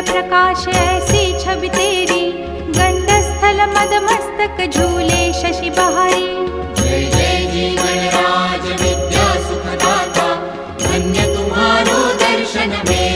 प्रकाश ऐसी छवि तेरी, गंडस्थल मद मस्तक झूले शशि बहारी। जय जय जीवन राज विद्या सुखदाता, धन्य तुम्हारो दर्शन में